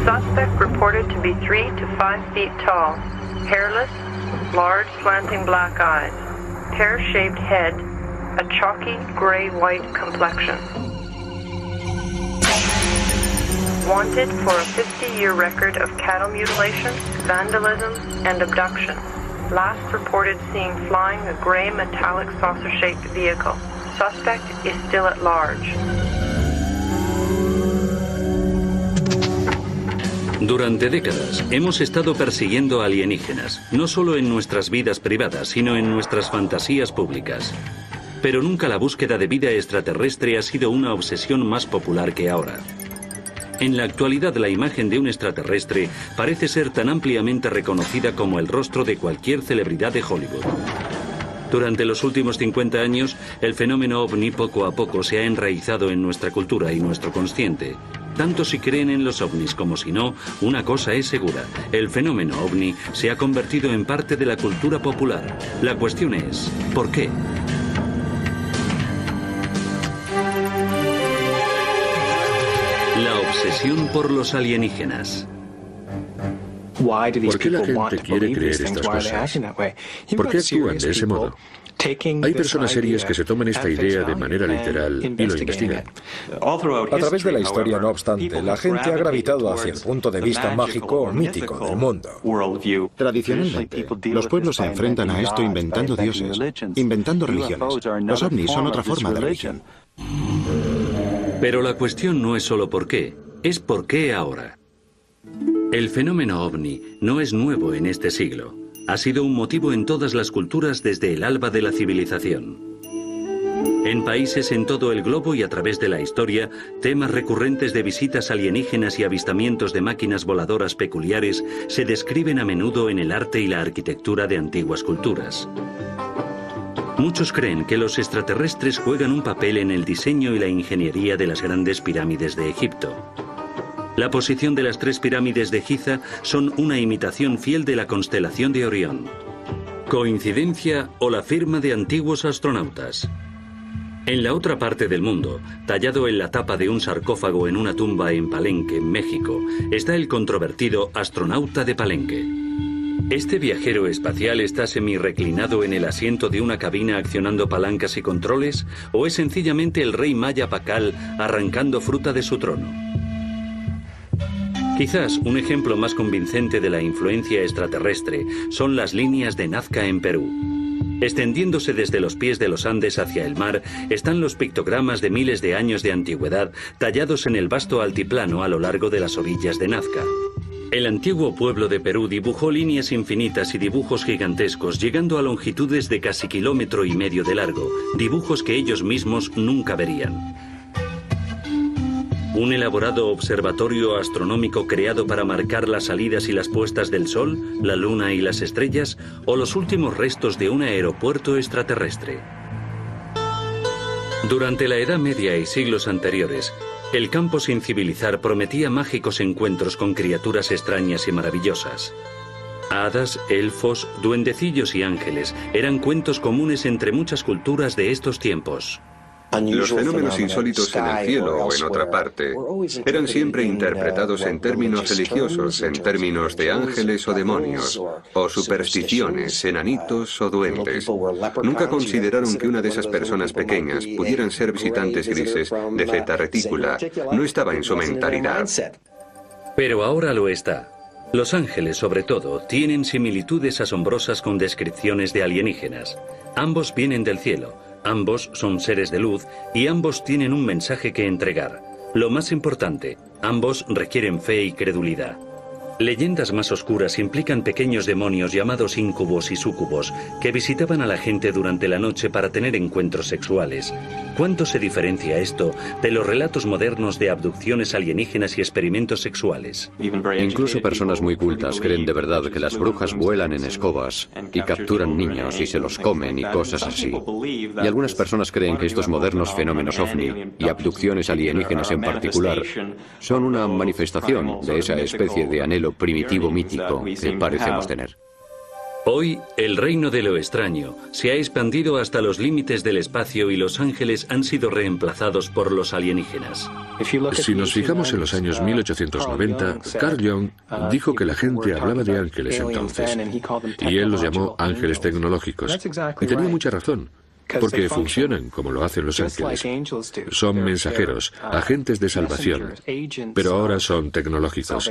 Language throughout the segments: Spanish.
Suspect reported to be 3 to 5 feet tall, hairless, large slanting black eyes, pear-shaped head, a chalky gray-white complexion. Wanted for a 50-year record of cattle mutilation, vandalism, and abduction. Last reported seen flying a gray metallic saucer-shaped vehicle. Suspect is still at large. Durante décadas hemos estado persiguiendo alienígenas, no solo en nuestras vidas privadas, sino en nuestras fantasías públicas. Pero nunca la búsqueda de vida extraterrestre ha sido una obsesión más popular que ahora. En la actualidad, la imagen de un extraterrestre parece ser tan ampliamente reconocida como el rostro de cualquier celebridad de Hollywood. Durante los últimos 50 años, el fenómeno ovni poco a poco se ha enraizado en nuestra cultura y nuestro consciente. Tanto si creen en los ovnis como si no, una cosa es segura: el fenómeno ovni se ha convertido en parte de la cultura popular. La cuestión es, ¿por qué? La obsesión por los alienígenas. ¿Por qué la gente quiere creer estas cosas? ¿Por qué actúan de ese modo? Hay personas serias que se toman esta idea de manera literal y lo investigan. A través de la historia, no obstante, la gente ha gravitado hacia el punto de vista mágico o mítico del mundo. Tradicionalmente, los pueblos se enfrentan a esto inventando dioses, inventando religiones. Los ovnis son otra forma de religión. Pero la cuestión no es solo por qué, es por qué ahora. El fenómeno ovni no es nuevo en este siglo. Ha sido un motivo en todas las culturas desde el alba de la civilización. En países en todo el globo y a través de la historia, temas recurrentes de visitas alienígenas y avistamientos de máquinas voladoras peculiares se describen a menudo en el arte y la arquitectura de antiguas culturas. Muchos creen que los extraterrestres juegan un papel en el diseño y la ingeniería de las grandes pirámides de Egipto. La posición de las 3 pirámides de Giza son una imitación fiel de la constelación de Orión. ¿Coincidencia o la firma de antiguos astronautas? En la otra parte del mundo, tallado en la tapa de un sarcófago en una tumba en Palenque, México, está el controvertido astronauta de Palenque. ¿Este viajero espacial está semi-reclinado en el asiento de una cabina accionando palancas y controles? ¿O es sencillamente el rey maya Pacal arrancando fruta de su trono? Quizás un ejemplo más convincente de la influencia extraterrestre son las líneas de Nazca en Perú. Extendiéndose desde los pies de los Andes hacia el mar están los pictogramas de miles de años de antigüedad tallados en el vasto altiplano a lo largo de las orillas de Nazca. El antiguo pueblo de Perú dibujó líneas infinitas y dibujos gigantescos, llegando a longitudes de casi 1,5 kilómetros de largo, dibujos que ellos mismos nunca verían. ¿Un elaborado observatorio astronómico creado para marcar las salidas y las puestas del Sol, la Luna y las estrellas, o los últimos restos de un aeropuerto extraterrestre? Durante la Edad Media y siglos anteriores, el campo sin civilizar prometía mágicos encuentros con criaturas extrañas y maravillosas. Hadas, elfos, duendecillos y ángeles eran cuentos comunes entre muchas culturas de estos tiempos. Los fenómenos insólitos en el cielo o en otra parte eran siempre interpretados en términos religiosos, en términos de ángeles o demonios, o supersticiones, enanitos o duendes. Nunca consideraron que una de esas personas pequeñas pudieran ser visitantes grises de Zeta Reticula. No estaba en su mentalidad. Pero ahora lo está. Los ángeles, sobre todo, tienen similitudes asombrosas con descripciones de alienígenas. Ambos vienen del cielo. Ambos son seres de luz y ambos tienen un mensaje que entregar. Lo más importante, ambos requieren fe y credulidad. Leyendas más oscuras implican pequeños demonios llamados íncubos y súcubos que visitaban a la gente durante la noche para tener encuentros sexuales. ¿Cuánto se diferencia esto de los relatos modernos de abducciones alienígenas y experimentos sexuales? Incluso personas muy cultas creen de verdad que las brujas vuelan en escobas y capturan niños y se los comen y cosas así. Y algunas personas creen que estos modernos fenómenos ovni y abducciones alienígenas en particular son una manifestación de esa especie de anhelo primitivo mítico que parecemos tener. Hoy, el reino de lo extraño se ha expandido hasta los límites del espacio y los ángeles han sido reemplazados por los alienígenas. Si nos fijamos en los años 1890, Carl Jung dijo que la gente hablaba de ángeles entonces, y él los llamó ángeles tecnológicos. Y tenía mucha razón, porque funcionan como lo hacen los ángeles. Son mensajeros, agentes de salvación, pero ahora son tecnológicos.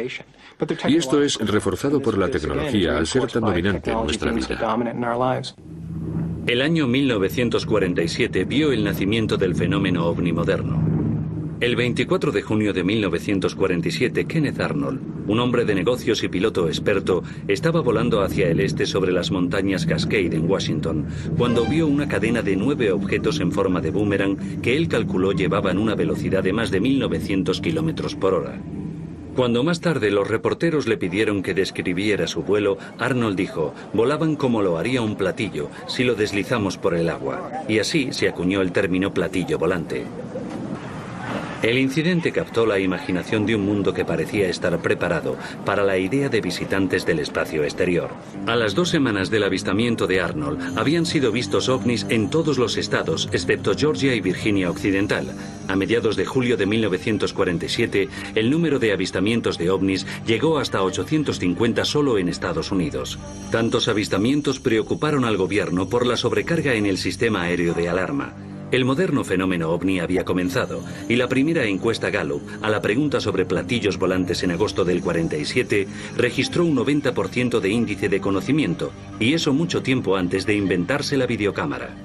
Y esto es reforzado por la tecnología al ser tan dominante en nuestra vida. El año 1947 vio el nacimiento del fenómeno ovni moderno. El 24 de junio de 1947, Kenneth Arnold, un hombre de negocios y piloto experto, estaba volando hacia el este sobre las montañas Cascade en Washington, cuando vio una cadena de 9 objetos en forma de boomerang que él calculó llevaban una velocidad de más de 1900 kilómetros por hora. Cuando más tarde los reporteros le pidieron que describiera su vuelo, Arnold dijo: volaban como lo haría un platillo si lo deslizamos por el agua, y así se acuñó el término platillo volante. El incidente captó la imaginación de un mundo que parecía estar preparado para la idea de visitantes del espacio exterior. A las 2 semanas del avistamiento de Arnold, habían sido vistos ovnis en todos los estados, excepto Georgia y Virginia Occidental. A mediados de julio de 1947, el número de avistamientos de ovnis llegó hasta 850 solo en Estados Unidos. Tantos avistamientos preocuparon al gobierno por la sobrecarga en el sistema aéreo de alarma. El moderno fenómeno ovni había comenzado, y la primera encuesta Gallup, a la pregunta sobre platillos volantes en agosto del 47, registró un 90% de índice de conocimiento, y eso mucho tiempo antes de inventarse la videocámara.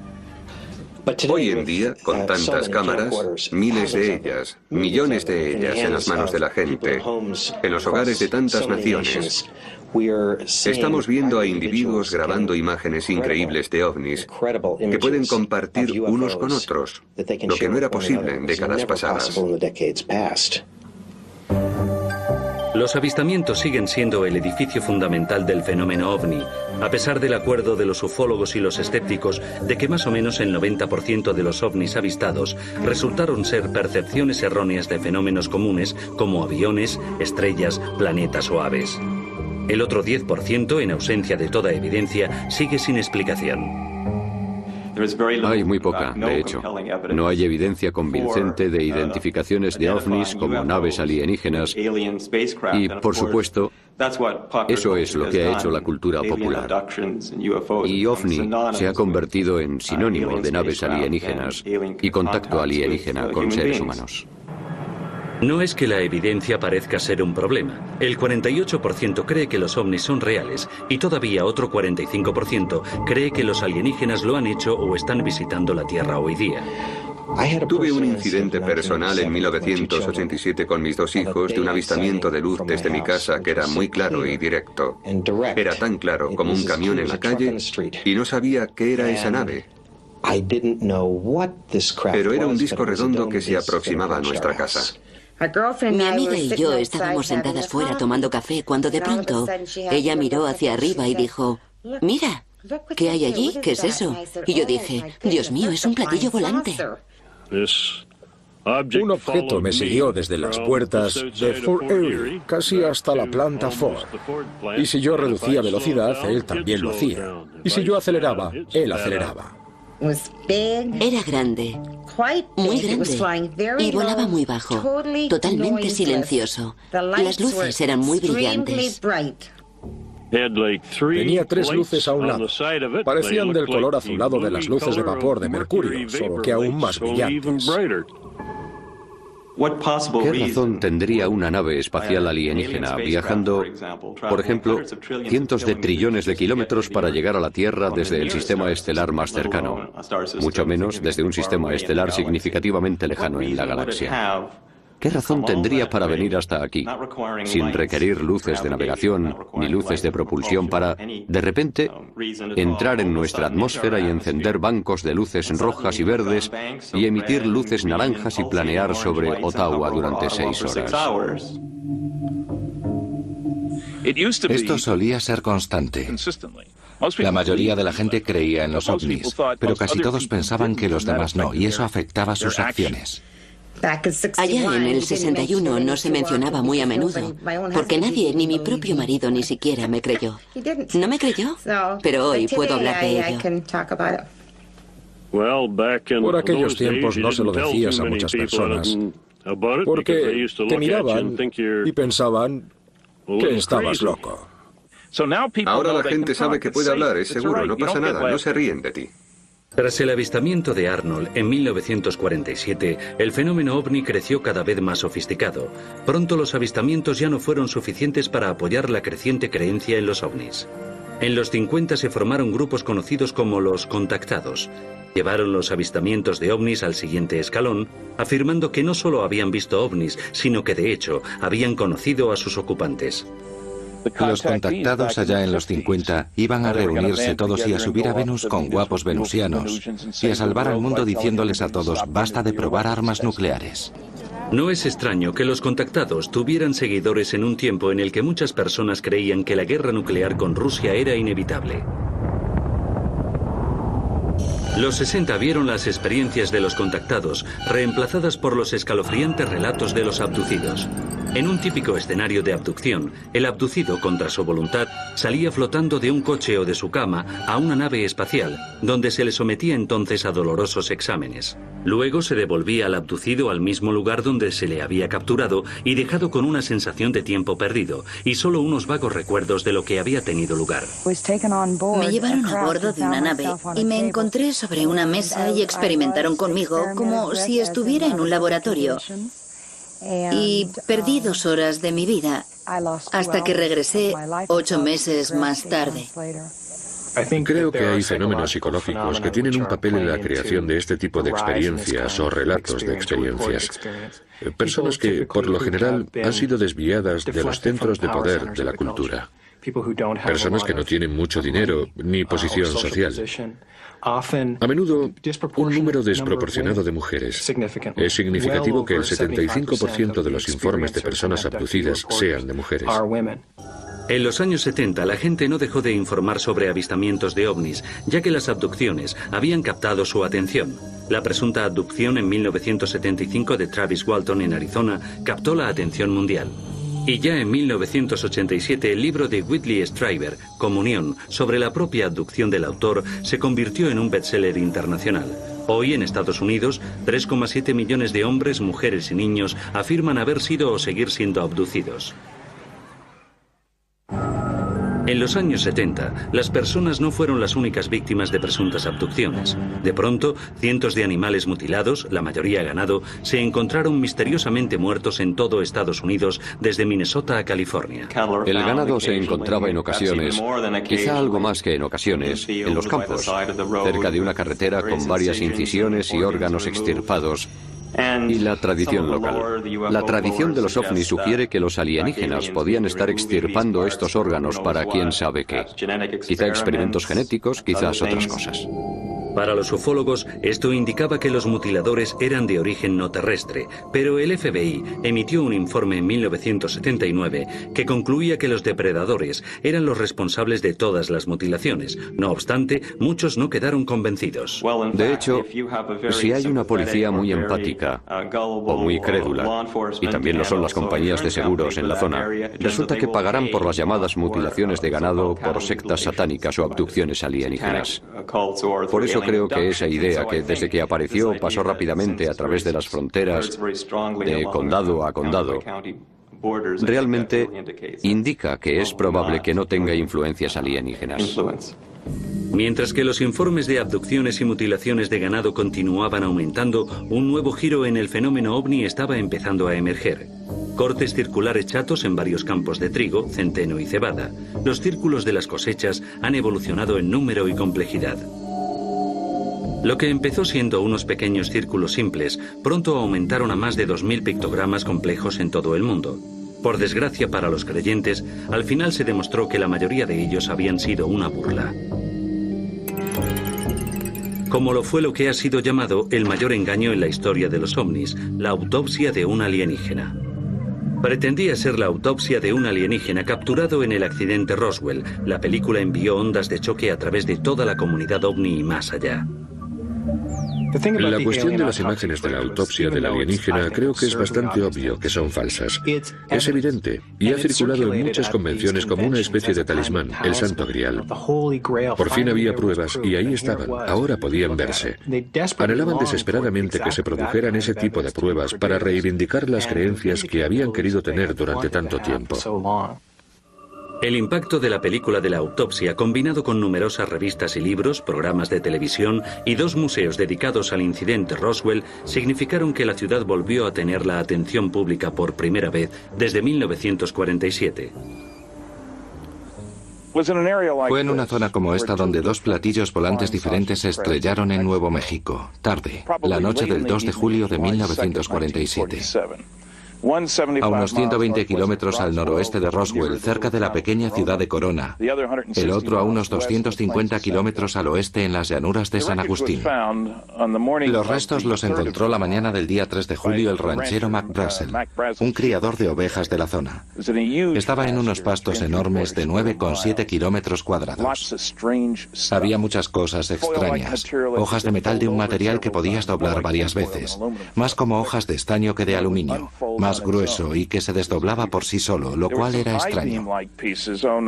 Hoy en día, con tantas cámaras, miles de ellas, millones de ellas en las manos de la gente, en los hogares de tantas naciones, estamos viendo a individuos grabando imágenes increíbles de ovnis que pueden compartir unos con otros, lo que no era posible en décadas pasadas. Los avistamientos siguen siendo el edificio fundamental del fenómeno ovni, a pesar del acuerdo de los ufólogos y los escépticos de que más o menos el 90% de los ovnis avistados resultaron ser percepciones erróneas de fenómenos comunes como aviones, estrellas, planetas o aves. El otro 10%, en ausencia de toda evidencia, sigue sin explicación. Hay muy poca, de hecho. No hay evidencia convincente de identificaciones de ovnis como naves alienígenas y, por supuesto, eso es lo que ha hecho la cultura popular. Y ovni se ha convertido en sinónimo de naves alienígenas y contacto alienígena con seres humanos. No es que la evidencia parezca ser un problema. El 48% cree que los ovnis son reales y todavía otro 45% cree que los alienígenas lo han hecho o están visitando la Tierra hoy día. Tuve un incidente personal en 1987 con mis 2 hijos de un avistamiento de luz desde mi casa que era muy claro y directo. Era tan claro como un camión en la calle y no sabía qué era esa nave. Pero era un disco redondo que se aproximaba a nuestra casa. Mi amiga y yo estábamos sentadas fuera tomando café cuando de pronto ella miró hacia arriba y dijo: mira, ¿qué hay allí? ¿Qué es eso? Y yo dije: Dios mío, es un platillo volante. Un objeto me siguió desde las puertas de Fort Erie, casi hasta la planta Ford. Y si yo reducía velocidad, él también lo hacía. Y si yo aceleraba, él aceleraba. Era grande, muy grande, y volaba muy bajo, totalmente silencioso. Las luces eran muy brillantes. Tenía 3 luces a un lado. Parecían del color azulado de las luces de vapor de Mercurio, solo que aún más brillantes. ¿Qué razón tendría una nave espacial alienígena viajando, por ejemplo, cientos de trillones de kilómetros para llegar a la Tierra desde el sistema estelar más cercano, mucho menos desde un sistema estelar significativamente lejano en la galaxia? ¿Qué razón tendría para venir hasta aquí, sin requerir luces de navegación ni luces de propulsión para, de repente, entrar en nuestra atmósfera y encender bancos de luces rojas y verdes y emitir luces naranjas y planear sobre Ottawa durante 6 horas? Esto solía ser constante. La mayoría de la gente creía en los ovnis, pero casi todos pensaban que los demás no, y eso afectaba sus acciones. Allá en el 61 no se mencionaba muy a menudo, porque nadie, ni mi propio marido ni siquiera me creyó. ¿No me creyó? Pero hoy puedo hablar de ello. Por aquellos tiempos no se lo decías a muchas personas, porque te miraban y pensaban que estabas loco. Ahora la gente sabe que puede hablar, es seguro, no pasa nada, no se ríen de ti. Tras el avistamiento de Arnold en 1947, el fenómeno ovni creció cada vez más sofisticado. Pronto los avistamientos ya no fueron suficientes para apoyar la creciente creencia en los ovnis. En los 50 se formaron grupos conocidos como los contactados. Llevaron los avistamientos de ovnis al siguiente escalón, afirmando que no solo habían visto ovnis, sino que de hecho habían conocido a sus ocupantes. Los contactados allá en los 50 iban a reunirse todos y a subir a Venus con guapos venusianos y a salvar al mundo diciéndoles a todos, basta de probar armas nucleares. No es extraño que los contactados tuvieran seguidores en un tiempo en el que muchas personas creían que la guerra nuclear con Rusia era inevitable. Los 60 vieron las experiencias de los contactados reemplazadas por los escalofriantes relatos de los abducidos. En un típico escenario de abducción, el abducido, contra su voluntad, salía flotando de un coche o de su cama a una nave espacial, donde se le sometía entonces a dolorosos exámenes. Luego se devolvía al abducido al mismo lugar donde se le había capturado y dejado con una sensación de tiempo perdido y solo unos vagos recuerdos de lo que había tenido lugar. Me llevaron a bordo de una nave y me encontré sobre una mesa y experimentaron conmigo como si estuviera en un laboratorio. Y perdí 2 horas de mi vida hasta que regresé 8 meses más tarde. Creo que hay fenómenos psicológicos que tienen un papel en la creación de este tipo de experiencias o relatos de experiencias. Personas que, por lo general, han sido desviadas de los centros de poder de la cultura. Personas que no tienen mucho dinero ni posición social. A menudo, un número desproporcionado de mujeres. Es significativo que el 75% de los informes de personas abducidas sean de mujeres. En los años 70, la gente no dejó de informar sobre avistamientos de ovnis, ya que las abducciones habían captado su atención. La presunta abducción en 1975 de Travis Walton en Arizona captó la atención mundial. Y ya en 1987 el libro de Whitley Strieber, Comunión, sobre la propia abducción del autor, se convirtió en un bestseller internacional. Hoy en Estados Unidos, 3,7 millones de hombres, mujeres y niños afirman haber sido o seguir siendo abducidos. En los años 70, las personas no fueron las únicas víctimas de presuntas abducciones. De pronto, cientos de animales mutilados, la mayoría ganado, se encontraron misteriosamente muertos en todo Estados Unidos, desde Minnesota a California. El ganado se encontraba en ocasiones, quizá algo más que en ocasiones, en los campos, cerca de una carretera con varias incisiones y órganos extirpados. Y la tradición local. La tradición de los ovnis sugiere que los alienígenas podían estar extirpando estos órganos para quién sabe qué. Quizá experimentos genéticos, quizás otras cosas. Para los ufólogos, esto indicaba que los mutiladores eran de origen no terrestre, pero el FBI emitió un informe en 1979 que concluía que los depredadores eran los responsables de todas las mutilaciones. No obstante, muchos no quedaron convencidos. De hecho, si hay una policía muy empática o muy crédula, y también lo son las compañías de seguros en la zona, resulta que pagarán por las llamadas mutilaciones de ganado por sectas satánicas o abducciones alienígenas. Por eso creo que esa idea que desde que apareció pasó rápidamente a través de las fronteras de condado a condado, realmente indica que es probable que no tenga influencias alienígenas. Mientras que los informes de abducciones y mutilaciones de ganado continuaban aumentando, un nuevo giro en el fenómeno ovni estaba empezando a emerger. Cortes circulares chatos en varios campos de trigo, centeno y cebada. Los círculos de las cosechas han evolucionado en número y complejidad. Lo que empezó siendo unos pequeños círculos simples, pronto aumentaron a más de 2000 pictogramas complejos en todo el mundo. Por desgracia para los creyentes, al final se demostró que la mayoría de ellos habían sido una burla. Como lo fue lo que ha sido llamado el mayor engaño en la historia de los ovnis, la autopsia de un alienígena. Pretendía ser la autopsia de un alienígena capturado en el accidente Roswell. La película envió ondas de choque a través de toda la comunidad ovni y más allá. La cuestión de las imágenes de la autopsia del alienígena creo que es bastante obvio que son falsas. Es evidente, y ha circulado en muchas convenciones como una especie de talismán, el Santo Grial. Por fin había pruebas y ahí estaban, ahora podían verse. Anhelaban desesperadamente que se produjeran ese tipo de pruebas para reivindicar las creencias que habían querido tener durante tanto tiempo. El impacto de la película de la autopsia, combinado con numerosas revistas y libros, programas de televisión y 2 museos dedicados al incidente Roswell, significaron que la ciudad volvió a tener la atención pública por primera vez desde 1947. Fue en una zona como esta donde 2 platillos volantes diferentes se estrellaron en Nuevo México, tarde, la noche del 2 de julio de 1947. A unos 120 kilómetros al noroeste de Roswell, cerca de la pequeña ciudad de Corona. El otro a unos 250 kilómetros al oeste en las llanuras de San Agustín. Los restos los encontró la mañana del día 3 de julio el ranchero Mac Brazel, un criador de ovejas de la zona. Estaba en unos pastos enormes de 9,7 kilómetros cuadrados. Había muchas cosas extrañas. Hojas de metal de un material que podías doblar varias veces. Más como hojas de estaño que de aluminio. Más grueso y que se desdoblaba por sí solo, lo cual era extraño.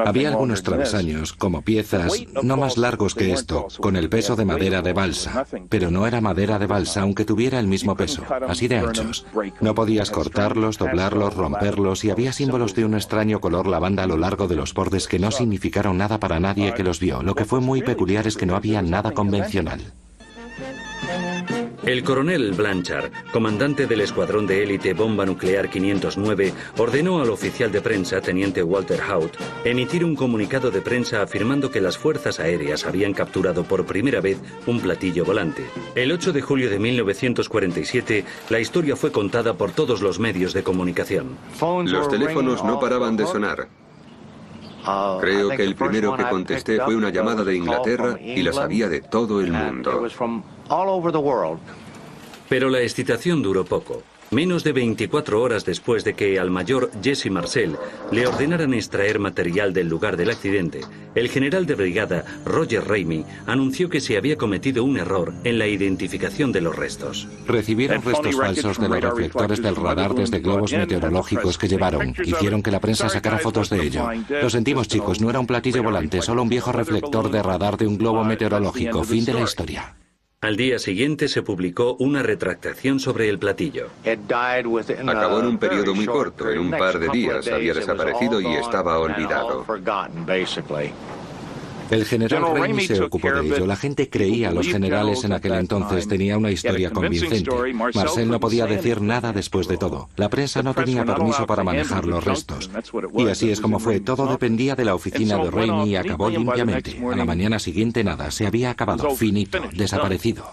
Había algunos travesaños, como piezas, no más largos que esto, con el peso de madera de balsa, pero no era madera de balsa aunque tuviera el mismo peso, así de anchos. No podías cortarlos, doblarlos, romperlos y había símbolos de un extraño color lavanda a lo largo de los bordes que no significaron nada para nadie que los vio. Lo que fue muy peculiar es que no había nada convencional. El coronel Blanchard, comandante del escuadrón de élite Bomba Nuclear 509, ordenó al oficial de prensa, teniente Walter Haut, emitir un comunicado de prensa afirmando que las fuerzas aéreas habían capturado por primera vez un platillo volante. El 8 de julio de 1947, la historia fue contada por todos los medios de comunicación. Los teléfonos no paraban de sonar. Creo que el primero que contesté fue una llamada de Inglaterra y la sabía de todo el mundo. Pero la excitación duró poco. Menos de 24 horas después de que al mayor Jesse Marcel le ordenaran extraer material del lugar del accidente, el general de brigada Roger Ramey anunció que se había cometido un error en la identificación de los restos. Recibieron restos falsos de los reflectores del radar desde globos meteorológicos que llevaron. Hicieron que la prensa sacara fotos de ello. Lo sentimos, chicos, no era un platillo volante, solo un viejo reflector de radar de un globo meteorológico. Fin de la historia. Al día siguiente se publicó una retractación sobre el platillo. Acabó en un periodo muy corto, en un par de días había desaparecido y estaba olvidado. El general Ramey se ocupó de ello. La gente creía a los generales en aquel entonces. Tenía una historia convincente. Marcel no podía decir nada después de todo. La prensa no tenía permiso para manejar los restos. Y así es como fue. Todo dependía de la oficina de Ramey y acabó limpiamente. A la mañana siguiente nada. Se había acabado. Finito. Desaparecido.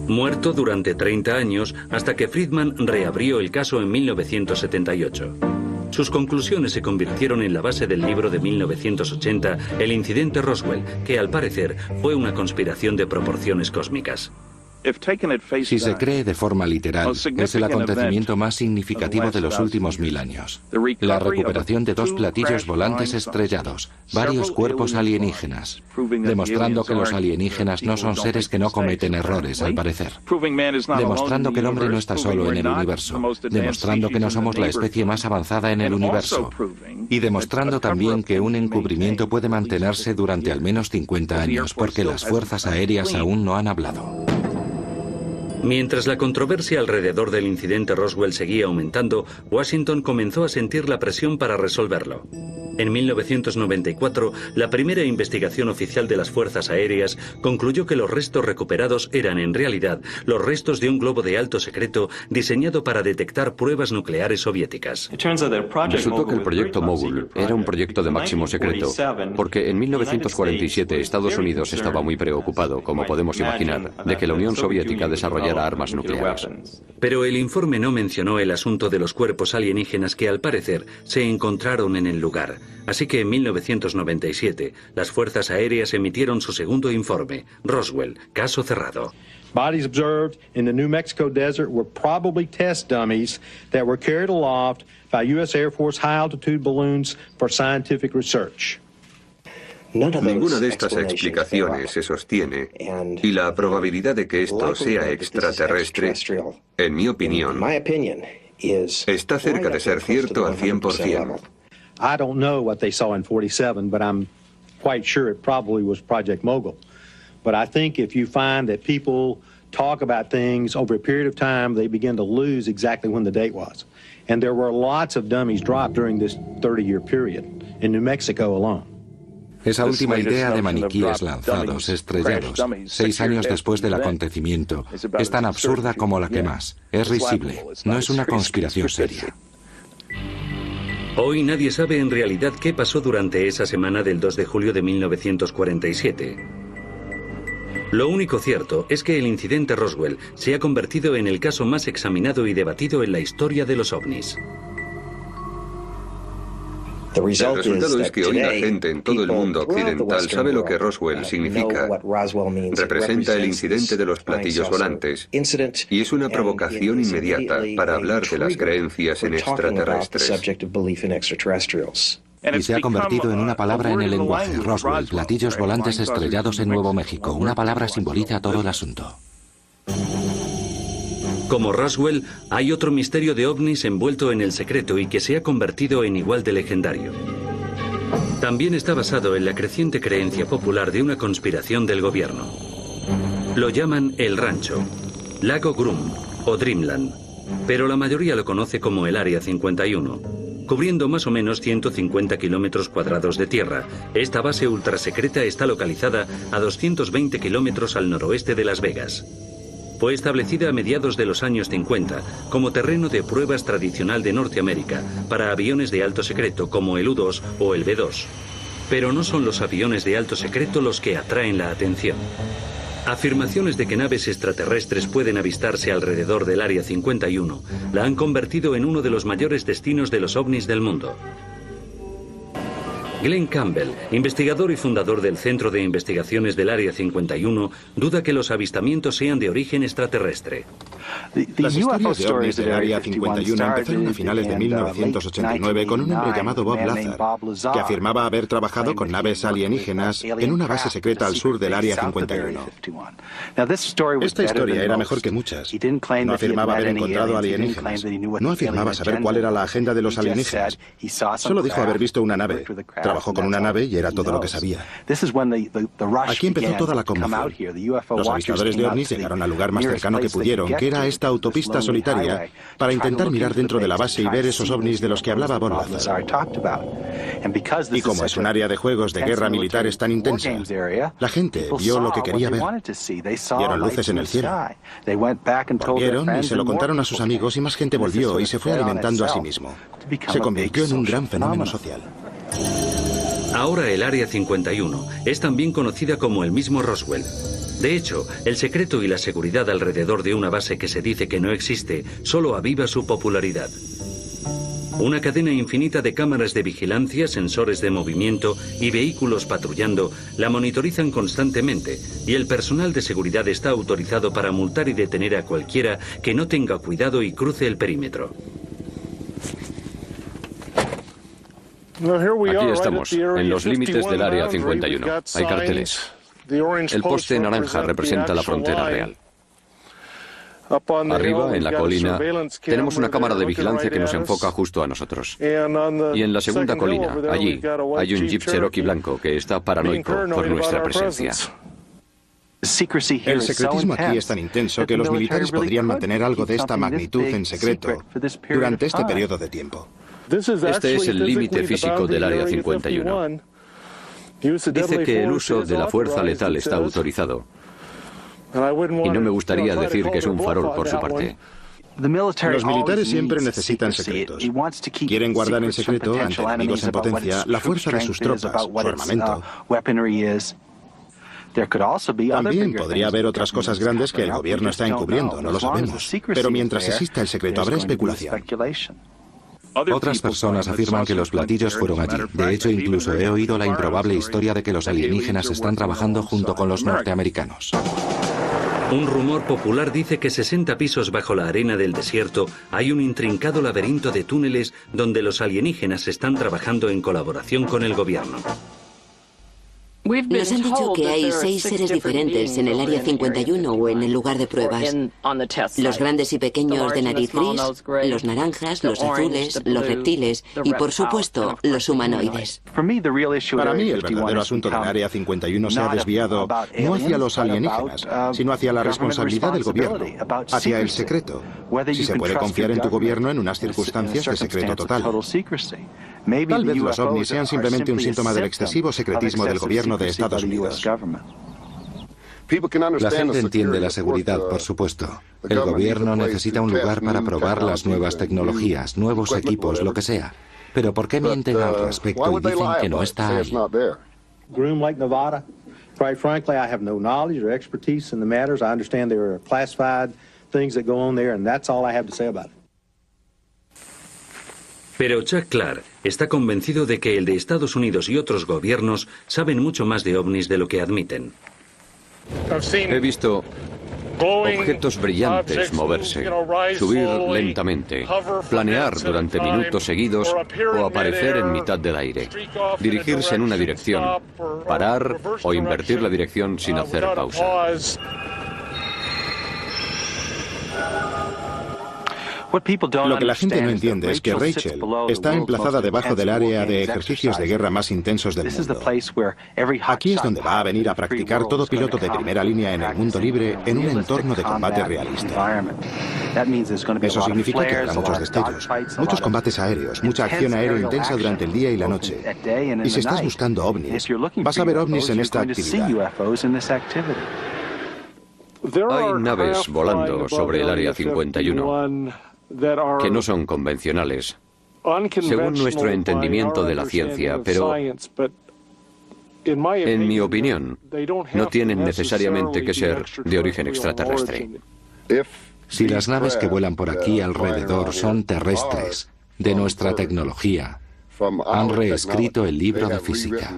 Muerto durante 30 años hasta que Friedman reabrió el caso en 1978. Sus conclusiones se convirtieron en la base del libro de 1980, El incidente Roswell, que al parecer fue una conspiración de proporciones cósmicas. Si se cree de forma literal, es el acontecimiento más significativo de los últimos 1000 años. La recuperación de 2 platillos volantes estrellados, varios cuerpos alienígenas, demostrando que los alienígenas no son seres que no cometen errores, al parecer. Demostrando que el hombre no está solo en el universo, demostrando que no somos la especie más avanzada en el universo, y demostrando también que un encubrimiento puede mantenerse durante al menos 50 años, porque las fuerzas aéreas aún no han hablado. Mientras la controversia alrededor del incidente Roswell seguía aumentando, Washington comenzó a sentir la presión para resolverlo. En 1994, la primera investigación oficial de las Fuerzas Aéreas concluyó que los restos recuperados eran en realidad los restos de un globo de alto secreto diseñado para detectar pruebas nucleares soviéticas. Resultó que el proyecto Mogul era un proyecto de máximo secreto, porque en 1947 Estados Unidos estaba muy preocupado, como podemos imaginar, de que la Unión Soviética desarrollara armas nucleares. Pero el informe no mencionó el asunto de los cuerpos alienígenas que al parecer se encontraron en el lugar. Así que en 1997, las Fuerzas Aéreas emitieron su segundo informe, Roswell, caso cerrado. Bodies observed in the New Mexico desert were probably test dummies that were carried aloft by U.S. Air Force high-altitude balloons for scientific research. Ninguna de estas explicaciones se sostiene y la probabilidad de que esto sea extraterrestre, en mi opinión, está cerca de ser cierto al 100%. I don't know what they saw in 47, but I'm quite sure it probably was Project Mogul. But I think if you find that people talk about things over a period of time, they begin to lose exactly when the date was. And there were lots of dummies dropped during this 30-year period in New Mexico alone. Esa última idea de maniquíes lanzados, estrellados, 6 años después del acontecimiento, es tan absurda como la que más. Es risible, no es una conspiración seria. Hoy nadie sabe en realidad qué pasó durante esa semana del 2 de julio de 1947. Lo único cierto es que el incidente Roswell se ha convertido en el caso más examinado y debatido en la historia de los ovnis. El resultado es que hoy la gente en todo el mundo occidental sabe lo que Roswell significa. Representa el incidente de los platillos volantes y es una provocación inmediata para hablar de las creencias en extraterrestres. Y se ha convertido en una palabra en el lenguaje. Roswell, platillos volantes estrellados en Nuevo México. Una palabra simboliza todo el asunto. Como Roswell, hay otro misterio de ovnis envuelto en el secreto y que se ha convertido en igual de legendario. También está basado en la creciente creencia popular de una conspiración del gobierno. Lo llaman el Rancho, Lago Grum o Dreamland, pero la mayoría lo conoce como el Área 51. Cubriendo más o menos 150 kilómetros cuadrados de tierra, esta base ultrasecreta está localizada a 220 kilómetros al noroeste de Las Vegas. Fue establecida a mediados de los años 50 como terreno de pruebas tradicional de Norteamérica para aviones de alto secreto como el U-2 o el B-2. Pero no son los aviones de alto secreto los que atraen la atención. Afirmaciones de que naves extraterrestres pueden avistarse alrededor del Área 51 la han convertido en uno de los mayores destinos de los ovnis del mundo. Glenn Campbell, investigador y fundador del Centro de Investigaciones del Área 51, duda que los avistamientos sean de origen extraterrestre. Las historias de ovnis del Área 51 empezaron a finales de 1989 con un hombre llamado Bob Lazar, que afirmaba haber trabajado con naves alienígenas en una base secreta al sur del Área 51. Esta historia era mejor que muchas. No afirmaba haber encontrado alienígenas. No afirmaba saber cuál era la agenda de los alienígenas. Solo dijo haber visto una nave. Trabajó con una nave y era todo lo que sabía. Aquí empezó toda la conmoción. Los avistadores de ovnis llegaron al lugar más cercano que pudieron, que era esta autopista solitaria, para intentar mirar dentro de la base y ver esos ovnis de los que hablaba Bob Lazar. Y como es un área de juegos de guerra militares tan intensa, la gente vio lo que quería ver. Vieron luces en el cielo. Volvieron y se lo contaron a sus amigos y más gente volvió y se fue alimentando a sí mismo. Se convirtió en un gran fenómeno social. Ahora el Área 51 es también conocida como el mismo Roswell. De hecho, el secreto y la seguridad alrededor de una base que se dice que no existe solo aviva su popularidad. Una cadena infinita de cámaras de vigilancia, sensores de movimiento y vehículos patrullando la monitorizan constantemente y el personal de seguridad está autorizado para multar y detener a cualquiera que no tenga cuidado y cruce el perímetro. Aquí estamos, en los límites del Área 51. Hay carteles. El poste naranja representa la frontera real. Arriba, en la colina, tenemos una cámara de vigilancia que nos enfoca justo a nosotros. Y en la segunda colina, allí, hay un Jeep Cherokee blanco que está paranoico por nuestra presencia. El secretismo aquí es tan intenso que los militares podrían mantener algo de esta magnitud en secreto durante este periodo de tiempo. Este es el límite físico del Área 51. Dice que el uso de la fuerza letal está autorizado. Y no me gustaría decir que es un farol por su parte. Los militares siempre necesitan secretos. Quieren guardar en secreto, ante enemigos en potencia, la fuerza de sus tropas, su armamento. También podría haber otras cosas grandes que el gobierno está encubriendo, no lo sabemos. Pero mientras exista el secreto habrá especulación. Otras personas afirman que los platillos fueron allí. De hecho, incluso he oído la improbable historia de que los alienígenas están trabajando junto con los norteamericanos. Un rumor popular dice que 60 pisos bajo la arena del desierto hay un intrincado laberinto de túneles donde los alienígenas están trabajando en colaboración con el gobierno. Nos han dicho que hay 6 seres diferentes en el Área 51 o en el lugar de pruebas. Los grandes y pequeños de nariz gris, los naranjas, los azules, los reptiles y, por supuesto, los humanoides. Para mí, el verdadero asunto del Área 51 se ha desviado no hacia los alienígenas, sino hacia la responsabilidad del gobierno, hacia el secreto. Si se puede confiar en tu gobierno en unas circunstancias de secreto total. Tal vez los ovnis sean simplemente un síntoma del excesivo secretismo del gobierno de Estados Unidos. La gente entiende la seguridad, por supuesto. El gobierno necesita un lugar para probar las nuevas tecnologías, nuevos equipos, lo que sea. Pero ¿por qué mienten al respecto y dicen que no está ahí? Groom Lake, Nevada. Quite frankly, I have no knowledge or expertise in the matters. I understand there are classified things that go on there, and that's all I have to say about it. Pero Chuck Clark está convencido de que el de Estados Unidos y otros gobiernos saben mucho más de ovnis de lo que admiten. He visto objetos brillantes moverse, subir lentamente, planear durante minutos seguidos o aparecer en mitad del aire, dirigirse en una dirección, parar o invertir la dirección sin hacer pausa. Lo que la gente no entiende es que Rachel está emplazada debajo del área de ejercicios de guerra más intensos del mundo. Aquí es donde va a venir a practicar todo piloto de primera línea en el mundo libre en un entorno de combate realista. Eso significa que habrá muchos destellos, muchos combates aéreos, mucha acción aérea intensa durante el día y la noche. Y si estás buscando ovnis, vas a ver ovnis en esta actividad. Hay naves volando sobre el Área 51 que no son convencionales, según nuestro entendimiento de la ciencia, pero en mi opinión, no tienen necesariamente que ser de origen extraterrestre. Si las naves que vuelan por aquí alrededor son terrestres, de nuestra tecnología, han reescrito el libro de física.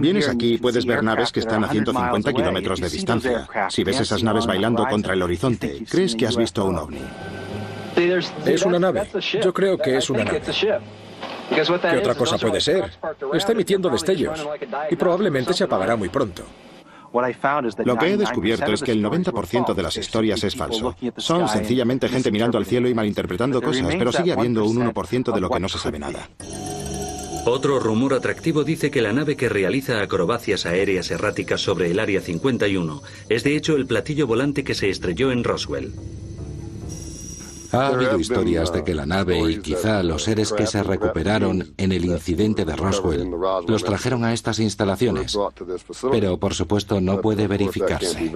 Vienes aquí y puedes ver naves que están a 150 kilómetros de distancia. Si ves esas naves bailando contra el horizonte, crees que has visto un ovni. Es una nave. Yo creo que es una nave. ¿Qué otra cosa puede ser? Está emitiendo destellos y probablemente se apagará muy pronto. Lo que he descubierto es que el 90% de las historias es falso. Son sencillamente gente mirando al cielo y malinterpretando cosas, pero sigue habiendo un 1% de lo que no se sabe nada. Otro rumor atractivo dice que la nave que realiza acrobacias aéreas erráticas sobre el Área 51 es de hecho el platillo volante que se estrelló en Roswell. Ha habido historias de que la nave y quizá los seres que se recuperaron en el incidente de Roswell los trajeron a estas instalaciones, pero por supuesto no puede verificarse.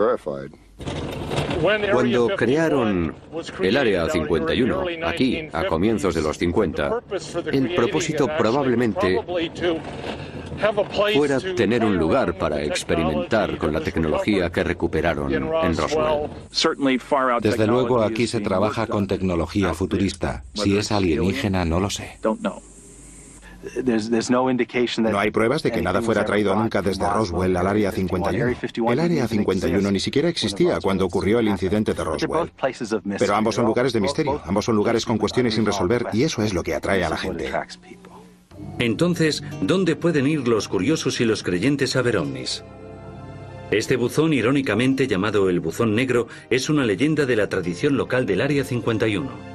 Cuando crearon el Área 51, aquí, a comienzos de los 50, el propósito probablemente fuera tener un lugar para experimentar con la tecnología que recuperaron en Roswell. Desde luego aquí se trabaja con tecnología futurista. Si es alienígena, no lo sé. No hay pruebas de que nada fuera traído nunca desde Roswell al Área 51. El Área 51 ni siquiera existía cuando ocurrió el incidente de Roswell. Pero ambos son lugares de misterio, ambos son lugares con cuestiones sin resolver y eso es lo que atrae a la gente. Entonces, ¿dónde pueden ir los curiosos y los creyentes a ver ovnis? Este buzón, irónicamente llamado el Buzón Negro, es una leyenda de la tradición local del Área 51.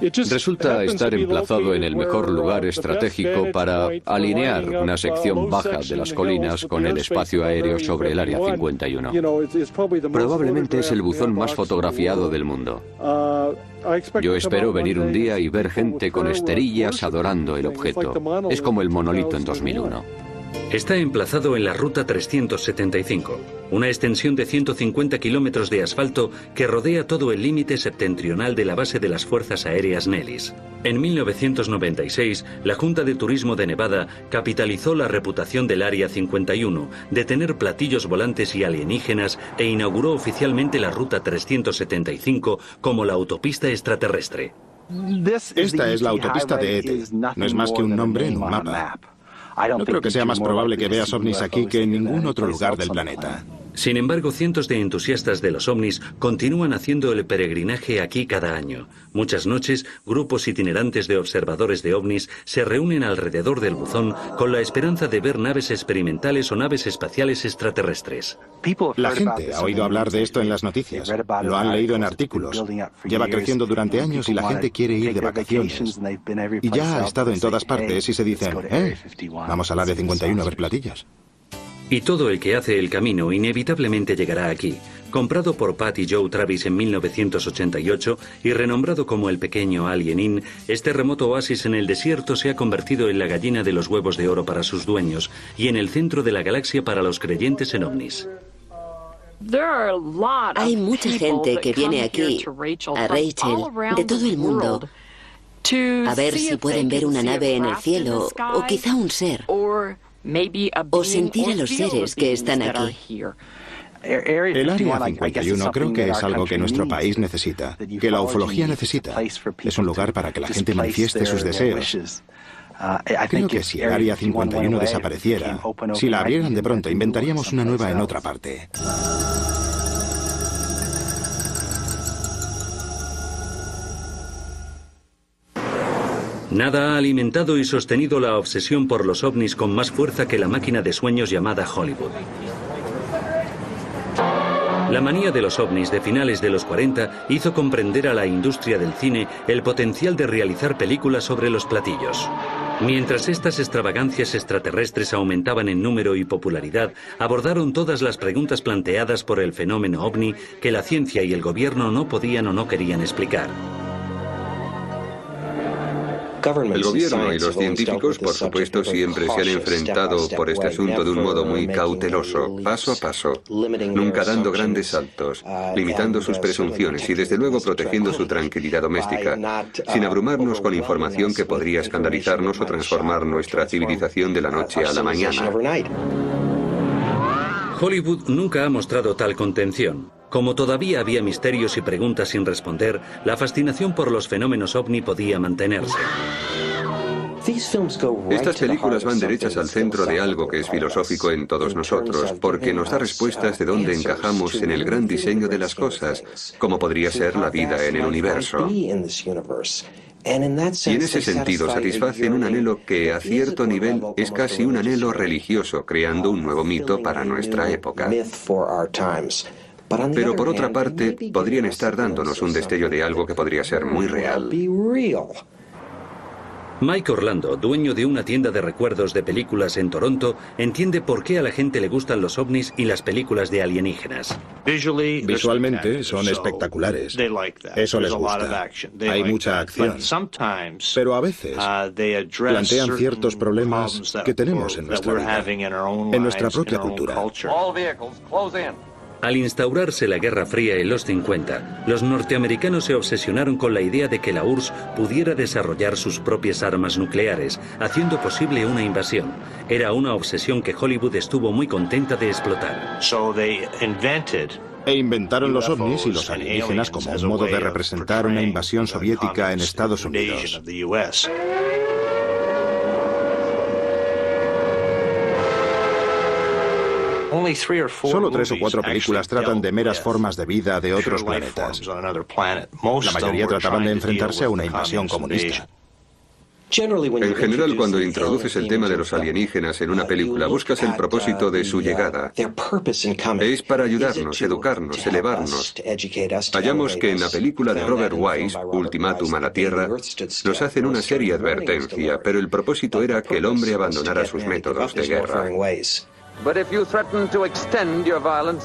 Resulta estar emplazado en el mejor lugar estratégico para alinear una sección baja de las colinas con el espacio aéreo sobre el Área 51. Probablemente es el buzón más fotografiado del mundo. Yo espero venir un día y ver gente con esterillas adorando el objeto. Es como el monolito en 2001. Está emplazado en la Ruta 375, una extensión de 150 kilómetros de asfalto que rodea todo el límite septentrional de la base de las Fuerzas Aéreas Nellis. En 1996, la Junta de Turismo de Nevada capitalizó la reputación del Área 51 de tener platillos volantes y alienígenas e inauguró oficialmente la Ruta 375 como la autopista extraterrestre. Esta es la autopista de ET. No es más que un nombre en un mapa. No creo que sea más probable que veas ovnis aquí que en ningún otro lugar del planeta. Sin embargo, cientos de entusiastas de los ovnis continúan haciendo el peregrinaje aquí cada año. Muchas noches, grupos itinerantes de observadores de ovnis se reúnen alrededor del buzón con la esperanza de ver naves experimentales o naves espaciales extraterrestres. La gente ha oído hablar de esto en las noticias, lo han leído en artículos. Lleva creciendo durante años y la gente quiere ir de vacaciones. Y ya ha estado en todas partes y se dicen, vamos al Área 51 a ver platillos. Y todo el que hace el camino inevitablemente llegará aquí. Comprado por Pat y Joe Travis en 1988 y renombrado como el pequeño Alien Inn, este remoto oasis en el desierto se ha convertido en la gallina de los huevos de oro para sus dueños y en el centro de la galaxia para los creyentes en ovnis. Hay mucha gente que viene aquí, a Rachel, de todo el mundo, a ver si pueden ver una nave en el cielo o quizá un ser. O sentir a los seres que están aquí. El Área 51 creo que es algo que nuestro país necesita, que la ufología necesita. Es un lugar para que la gente manifieste sus deseos. Creo que si el Área 51 desapareciera, si la abrieran de pronto, inventaríamos una nueva en otra parte. Nada ha alimentado y sostenido la obsesión por los ovnis con más fuerza que la máquina de sueños llamada Hollywood. La manía de los ovnis de finales de los 40 hizo comprender a la industria del cine el potencial de realizar películas sobre los platillos. Mientras estas extravagancias extraterrestres aumentaban en número y popularidad, abordaron todas las preguntas planteadas por el fenómeno ovni que la ciencia y el gobierno no podían o no querían explicar. El gobierno y los científicos, por supuesto, siempre se han enfrentado por este asunto de un modo muy cauteloso, paso a paso, nunca dando grandes saltos, limitando sus presunciones y, desde luego, protegiendo su tranquilidad doméstica, sin abrumarnos con información que podría escandalizarnos o transformar nuestra civilización de la noche a la mañana. Hollywood nunca ha mostrado tal contención. Como todavía había misterios y preguntas sin responder, la fascinación por los fenómenos ovni podía mantenerse. Estas películas van derechas al centro de algo que es filosófico en todos nosotros, porque nos da respuestas de dónde encajamos en el gran diseño de las cosas, como podría ser la vida en el universo. Y en ese sentido satisfacen un anhelo que, a cierto nivel, es casi un anhelo religioso, creando un nuevo mito para nuestra época. Pero por otra parte, podrían estar dándonos un destello de algo que podría ser muy real. Mike Orlando, dueño de una tienda de recuerdos de películas en Toronto, entiende por qué a la gente le gustan los ovnis y las películas de alienígenas. Visualmente son espectaculares. Eso les gusta. Hay mucha acción. Pero a veces plantean ciertos problemas que tenemos en nuestra vida, en nuestra propia cultura. Al instaurarse la Guerra Fría en los 50, los norteamericanos se obsesionaron con la idea de que la URSS pudiera desarrollar sus propias armas nucleares, haciendo posible una invasión. Era una obsesión que Hollywood estuvo muy contenta de explotar. E inventaron los ovnis y los alienígenas como un modo de representar una invasión soviética en Estados Unidos. Solo 3 o 4 películas tratan de meras formas de vida de otros planetas. La mayoría trataban de enfrentarse a una invasión comunista. En general, cuando introduces el tema de los alienígenas en una película, buscas el propósito de su llegada. Es para ayudarnos, educarnos, elevarnos. Hallamos que en la película de Robert Wise, Ultimátum a la Tierra, nos hacen una seria advertencia, pero el propósito era que el hombre abandonara sus métodos de guerra. But if you threaten to extend your violence,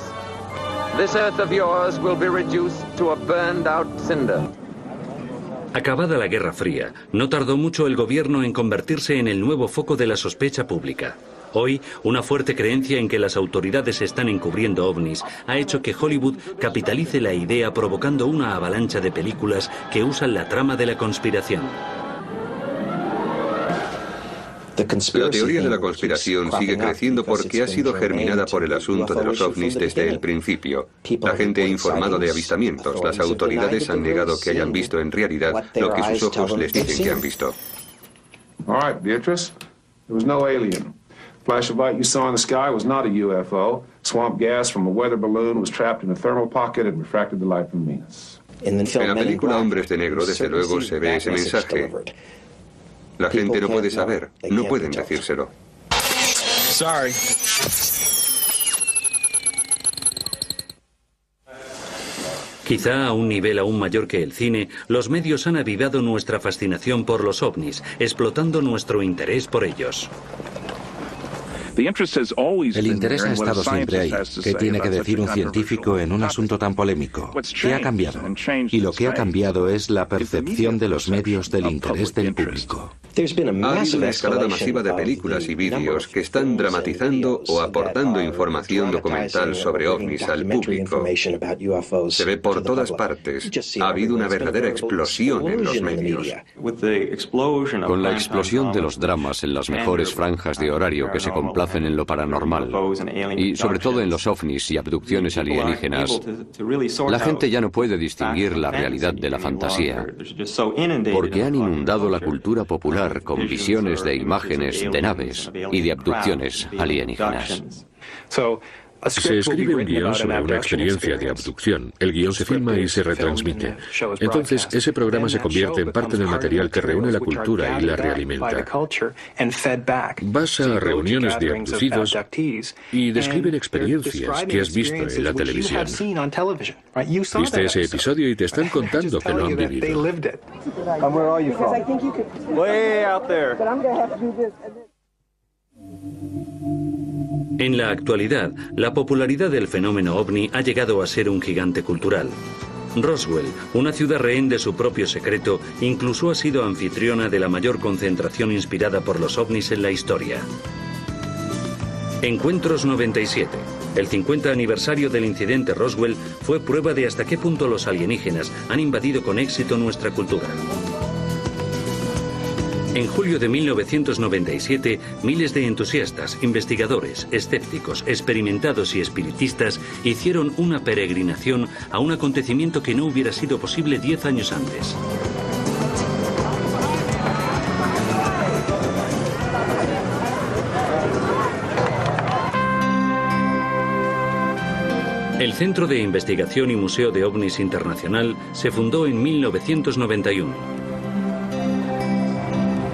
this earth of yours will be reduced to a burned out cinder. Acabada la Guerra Fría, no tardó mucho el gobierno en convertirse en el nuevo foco de la sospecha pública. Hoy, una fuerte creencia en que las autoridades están encubriendo ovnis ha hecho que Hollywood capitalice la idea provocando una avalancha de películas que usan la trama de la conspiración. La teoría de la conspiración sigue creciendo porque ha sido germinada por el asunto de los ovnis desde el principio. La gente ha informado de avistamientos. Las autoridades han negado que hayan visto en realidad lo que sus ojos les dicen que han visto. Flash of light you saw in the sky was not a UFO. Swamp gas from a weather balloon was trapped in a thermal pocket and refracted the light from Venus. En la película Hombres de Negro, desde luego, se ve ese mensaje. La gente no puede saber, no pueden decírselo. Sorry. Quizá a un nivel aún mayor que el cine, los medios han avivado nuestra fascinación por los ovnis, explotando nuestro interés por ellos. El interés ha estado siempre ahí. ¿Qué tiene que decir un científico en un asunto tan polémico? ¿Qué ha cambiado? Y lo que ha cambiado es la percepción de los medios del interés del público. Ha habido una escalada masiva de películas y vídeos que están dramatizando o aportando información documental sobre ovnis al público. Se ve por todas partes. Ha habido una verdadera explosión en los medios. Con la explosión de los dramas en las mejores franjas de horario que se complacen en lo paranormal y sobre todo en los ovnis y abducciones alienígenas, la gente ya no puede distinguir la realidad de la fantasía, porque han inundado la cultura popular con visiones de imágenes de naves y de abducciones alienígenas. Se escribe un guión sobre una experiencia de abducción. El guión se filma y se retransmite. Entonces, ese programa se convierte en parte del material que reúne la cultura y la realimenta. Vas a reuniones de abducidos y describen experiencias que has visto en la televisión. Viste ese episodio y te están contando que lo han vivido. En la actualidad, la popularidad del fenómeno ovni ha llegado a ser un gigante cultural. Roswell, una ciudad rehén de su propio secreto, incluso ha sido anfitriona de la mayor concentración inspirada por los ovnis en la historia. Encuentros 97. El 50 aniversario del incidente Roswell fue prueba de hasta qué punto los alienígenas han invadido con éxito nuestra cultura. En julio de 1997, miles de entusiastas, investigadores, escépticos, experimentados y espiritistas hicieron una peregrinación a un acontecimiento que no hubiera sido posible 10 años antes. El Centro de Investigación y Museo de OVNIs Internacional se fundó en 1991.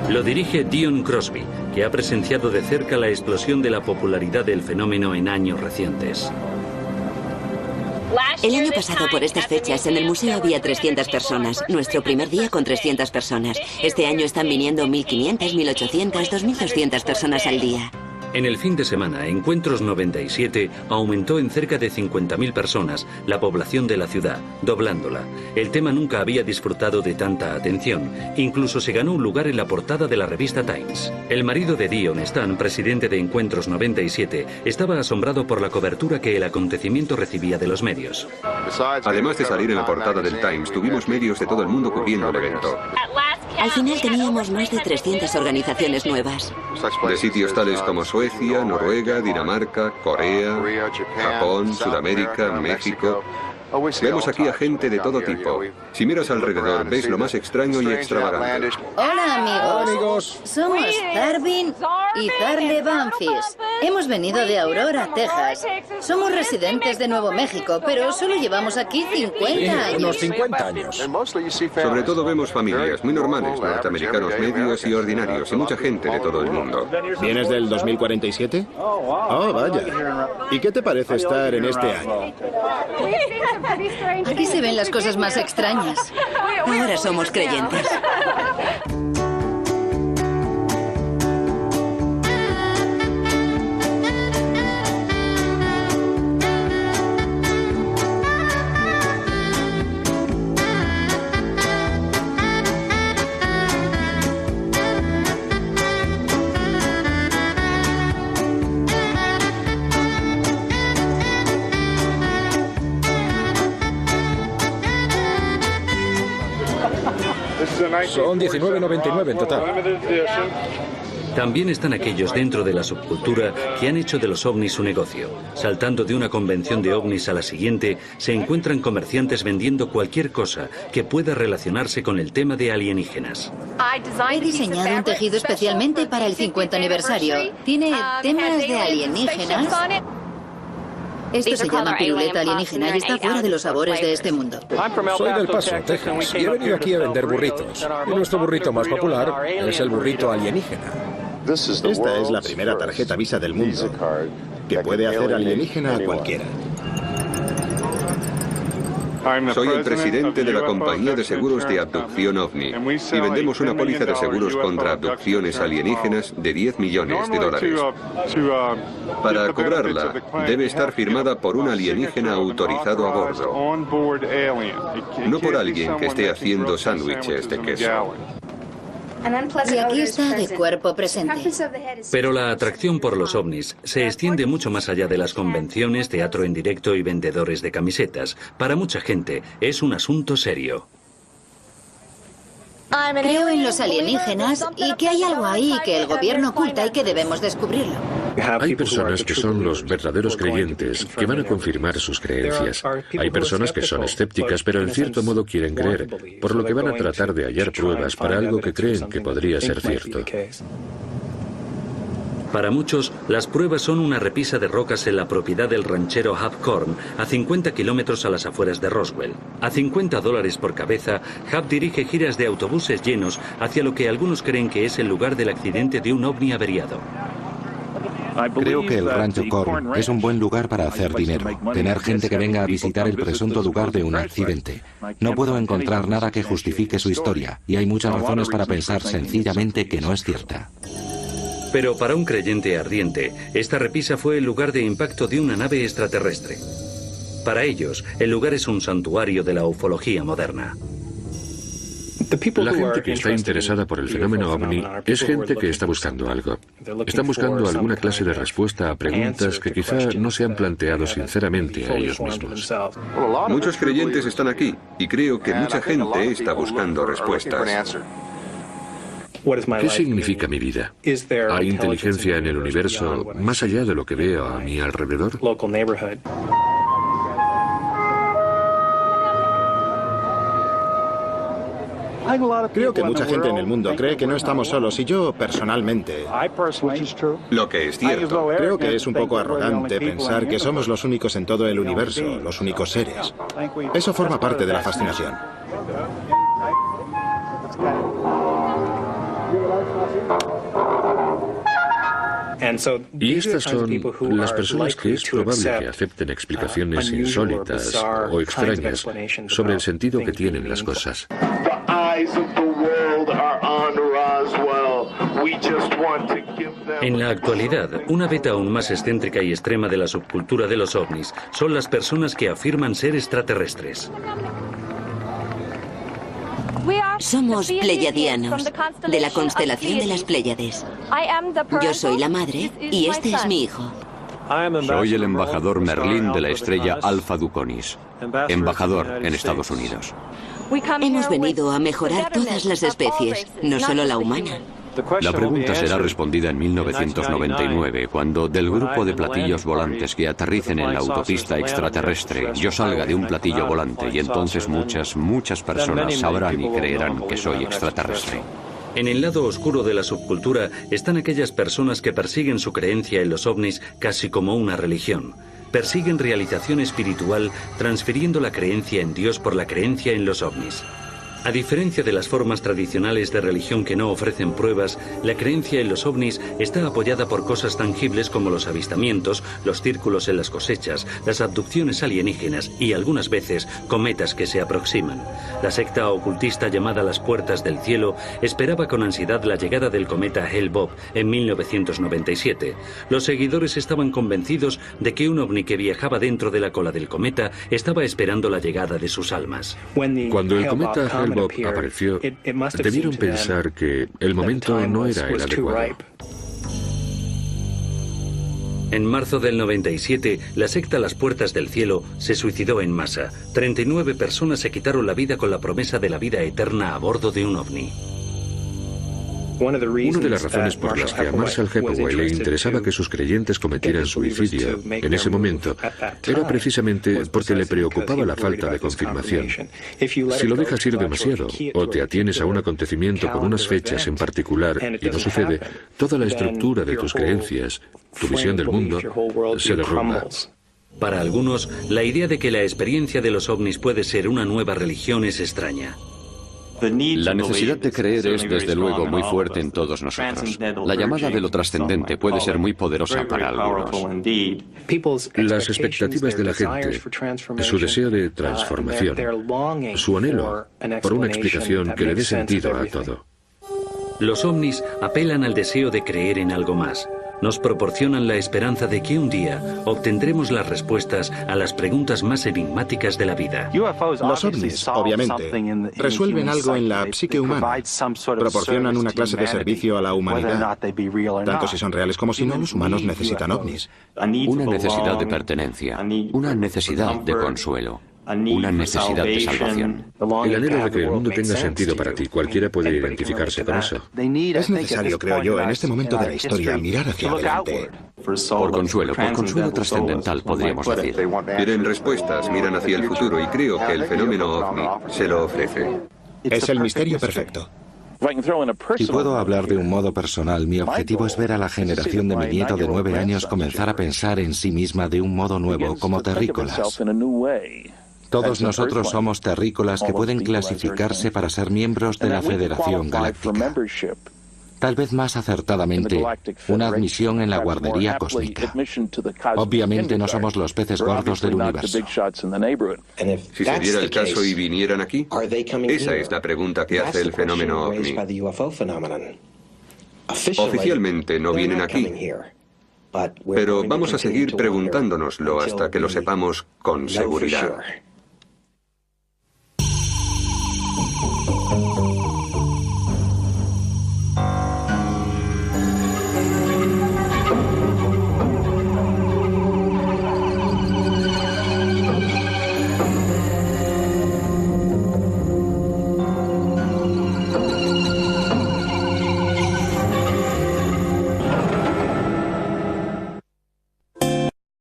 Lo dirige Dion Crosby, que ha presenciado de cerca la explosión de la popularidad del fenómeno en años recientes. El año pasado, por estas fechas, en el museo había 300 personas. Nuestro primer día con 300 personas. Este año están viniendo 1.500, 1.800, 2.200 personas al día. En el fin de semana, Encuentros 97 aumentó en cerca de 50.000 personas la población de la ciudad, doblándola. El tema nunca había disfrutado de tanta atención. Incluso se ganó un lugar en la portada de la revista Times. El marido de Dion, Stan, presidente de Encuentros 97, estaba asombrado por la cobertura que el acontecimiento recibía de los medios. Además de salir en la portada del Times, tuvimos medios de todo el mundo cubriendo el evento. Al final teníamos más de 300 organizaciones nuevas. De sitios tales como Suecia, Noruega, Dinamarca, Corea, Japón, Sudamérica, México. Vemos aquí a gente de todo tipo. Si miras alrededor, ves lo más extraño y extravagante. Hola, amigos. Hola, amigos. Somos Darwin y Zarle Banfis. Hemos venido de Aurora, Texas. Somos residentes de Nuevo México, pero solo llevamos aquí 50 años. Unos 50 años. Sobre todo vemos familias muy normales, norteamericanos medios y ordinarios, y mucha gente de todo el mundo. ¿Vienes del 2047? Oh, vaya. ¿Y qué te parece estar en este año? Aquí se ven las cosas más extrañas. Ahora somos creyentes. Son $19.99 en total. También están aquellos dentro de la subcultura que han hecho de los ovnis su negocio. Saltando de una convención de ovnis a la siguiente, se encuentran comerciantes vendiendo cualquier cosa que pueda relacionarse con el tema de alienígenas. He diseñado un tejido especialmente para el 50 aniversario. Tiene temas de alienígenas. Esto se llama piruleta alienígena y está fuera de los sabores de este mundo. Soy del Paso, Texas, y he venido aquí a vender burritos. Y nuestro burrito más popular es el burrito alienígena. Esta es la primera tarjeta Visa del mundo que puede hacer alienígena a cualquiera. Soy el presidente de la compañía de seguros de abducción OVNI y vendemos una póliza de seguros contra abducciones alienígenas de $10 millones. Para cobrarla, debe estar firmada por un alienígena autorizado a bordo, no por alguien que esté haciendo sándwiches de queso. Y aquí está de cuerpo presente. Pero la atracción por los ovnis se extiende mucho más allá de las convenciones, teatro en directo y vendedores de camisetas. Para mucha gente es un asunto serio. Creo en los alienígenas y que hay algo ahí que el gobierno oculta y que debemos descubrirlo. Hay personas que son los verdaderos creyentes, que van a confirmar sus creencias. Hay personas que son escépticas, pero en cierto modo quieren creer, por lo que van a tratar de hallar pruebas para algo que creen que podría ser cierto. Para muchos, las pruebas son una repisa de rocas en la propiedad del ranchero Hub Korn, a 50 kilómetros a las afueras de Roswell. A $50 por cabeza, Hub dirige giras de autobuses llenos hacia lo que algunos creen que es el lugar del accidente de un ovni averiado. Creo que el Rancho Korn es un buen lugar para hacer dinero, tener gente que venga a visitar el presunto lugar de un accidente. No puedo encontrar nada que justifique su historia, y hay muchas razones para pensar sencillamente que no es cierta. Pero para un creyente ardiente, esta repisa fue el lugar de impacto de una nave extraterrestre. Para ellos, el lugar es un santuario de la ufología moderna. La gente que está interesada por el fenómeno ovni es gente que está buscando algo. Están buscando alguna clase de respuesta a preguntas que quizá no se han planteado sinceramente a ellos mismos. Muchos creyentes están aquí y creo que mucha gente está buscando respuestas. ¿Qué significa mi vida? ¿Hay inteligencia en el universo más allá de lo que veo a mi alrededor? Creo que mucha gente en el mundo cree que no estamos solos y yo, personalmente, lo que es cierto, creo que es un poco arrogante pensar que somos los únicos en todo el universo, los únicos seres. Eso forma parte de la fascinación. Y estas son las personas que es probable que acepten explicaciones insólitas o extrañas sobre el sentido que tienen las cosas. En la actualidad, una beta aún más excéntrica y extrema de la subcultura de los ovnis son las personas que afirman ser extraterrestres. Somos pleyadianos, de la constelación de las Pléyades. Yo soy la madre y este es mi hijo. Soy el embajador Merlín de la estrella Alpha Duconis, embajador en Estados Unidos. Hemos venido a mejorar todas las especies, no solo la humana. La pregunta será respondida en 1999, cuando del grupo de platillos volantes que aterricen en la autopista extraterrestre, yo salga de un platillo volante y entonces muchas personas sabrán y creerán que soy extraterrestre. En el lado oscuro de la subcultura están aquellas personas que persiguen su creencia en los ovnis casi como una religión. Persiguen realización espiritual transfiriendo la creencia en Dios por la creencia en los ovnis. A diferencia de las formas tradicionales de religión que no ofrecen pruebas, la creencia en los ovnis está apoyada por cosas tangibles como los avistamientos, los círculos en las cosechas, las abducciones alienígenas y algunas veces cometas que se aproximan. La secta ocultista llamada Las Puertas del Cielo esperaba con ansiedad la llegada del cometa Hale-Bopp en 1997. Los seguidores estaban convencidos de que un ovni que viajaba dentro de la cola del cometa estaba esperando la llegada de sus almas. Cuando el cometa Hale-Bopp apareció, debieron pensar que el momento no era el adecuado. En marzo del 97, la secta Las Puertas del Cielo se suicidó en masa. 39 personas se quitaron la vida con la promesa de la vida eterna a bordo de un ovni. Una de las razones por las que a Marshall Hepworth le interesaba que sus creyentes cometieran suicidio en ese momento era precisamente porque le preocupaba la falta de confirmación. Si lo dejas ir demasiado o te atienes a un acontecimiento con unas fechas en particular y no sucede, toda la estructura de tus creencias, tu visión del mundo, se derrumba. Para algunos, la idea de que la experiencia de los ovnis puede ser una nueva religión es extraña. La necesidad de creer es desde luego muy fuerte en todos nosotros. La llamada de lo trascendente puede ser muy poderosa para algunos. Las expectativas de la gente, su deseo de transformación, su anhelo por una explicación que le dé sentido a todo. Los ovnis apelan al deseo de creer en algo más. Nos proporcionan la esperanza de que un día obtendremos las respuestas a las preguntas más enigmáticas de la vida. Los ovnis, obviamente, resuelven algo en la psique humana. Proporcionan una clase de servicio a la humanidad. Tanto si son reales como si no, los humanos necesitan ovnis. Una necesidad de pertenencia, una necesidad de consuelo, una necesidad de salvación. El anhelo de que el mundo tenga sentido para ti, cualquiera puede identificarse con eso. Es necesario, creo yo, en este momento de la historia, mirar hacia adelante. Por consuelo trascendental, podríamos decir. Quieren respuestas, miran hacia el futuro y creo que el fenómeno ovni se lo ofrece. Es el misterio perfecto. Si puedo hablar de un modo personal, mi objetivo es ver a la generación de mi nieto de 9 años comenzar a pensar en sí misma de un modo nuevo, como terrícolas. Todos nosotros somos terrícolas que pueden clasificarse para ser miembros de la Federación Galáctica. Tal vez más acertadamente, una admisión en la guardería cósmica. Obviamente no somos los peces gordos del universo. Si se diera el caso y vinieran aquí, esa es la pregunta que hace el fenómeno ovni. Oficialmente no vienen aquí, pero vamos a seguir preguntándonoslo hasta que lo sepamos con seguridad.